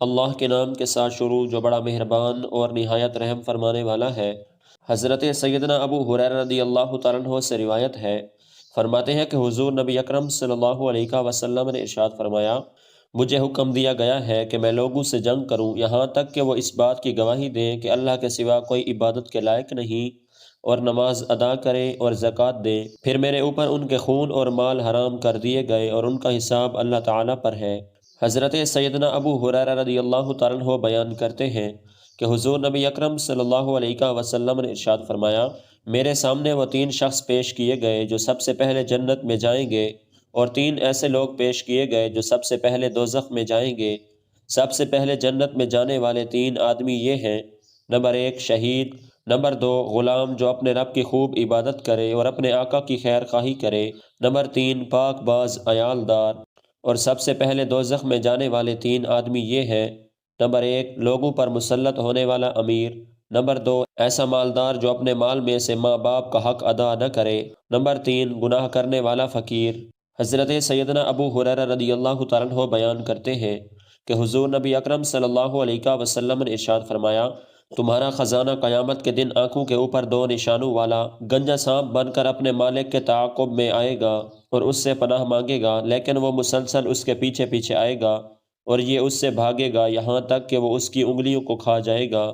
اللہ کے نام کے ساتھ شروع جو بڑا مہربان اور نہایت رحم فرمانے والا ہے۔ حضرت سیدنا ابو ہریرہ رضی اللہ تعالیٰ عنہ سے روایت ہے، فرماتے ہیں کہ حضور نبی اکرم صلی اللہ علیہ وسلم نے ارشاد فرمایا، مجھے حکم دیا گیا ہے کہ میں لوگوں سے جنگ کروں یہاں تک کہ وہ اس بات کی گواہی دیں کہ اللہ کے سوا کوئی عبادت کے لائق نہیں، اور نماز ادا کریں اور زکوٰۃ دیں، پھر میرے اوپر ان کے خون اور مال حرام کر دیے گئے اور ان کا حساب اللہ تعالیٰ پر ہے۔ حضرت سیدنا ابو ہریرہ رضی اللہ تعالیٰ عنہ بیان کرتے ہیں کہ حضور نبی اکرم صلی اللہ علیہ وسلم نے ارشاد فرمایا، میرے سامنے وہ 3 شخص پیش کیے گئے جو سب سے پہلے جنت میں جائیں گے، اور 3 ایسے لوگ پیش کیے گئے جو سب سے پہلے دوزخ میں جائیں گے۔ سب سے پہلے جنت میں جانے والے 3 آدمی یہ ہیں: نمبر 1 شہید، نمبر 2 غلام جو اپنے رب کی خوب عبادت کرے اور اپنے آقا کی خیر خواہی کرے، نمبر 3 پاک باز عیال دار۔ اور سب سے پہلے دوزخ میں جانے والے 3 آدمی یہ ہیں: نمبر 1 لوگوں پر مسلط ہونے والا امیر، نمبر 2 ایسا مالدار جو اپنے مال میں سے ماں باپ کا حق ادا نہ کرے، نمبر 3 گناہ کرنے والا فقیر۔ حضرت سیدنا ابو ہریرہ رضی اللہ تعالیٰ عنہ بیان کرتے ہیں کہ حضور نبی اکرم صلی اللہ علیہ وسلم نے ارشاد فرمایا، تمہارا خزانہ قیامت کے دن آنکھوں کے اوپر 2 نشانوں والا گنجا سانپ بن کر اپنے مالک کے تعاقب میں آئے گا اور اس سے پناہ مانگے گا، لیکن وہ مسلسل اس کے پیچھے پیچھے آئے گا اور یہ اس سے بھاگے گا یہاں تک کہ وہ اس کی انگلیوں کو کھا جائے گا۔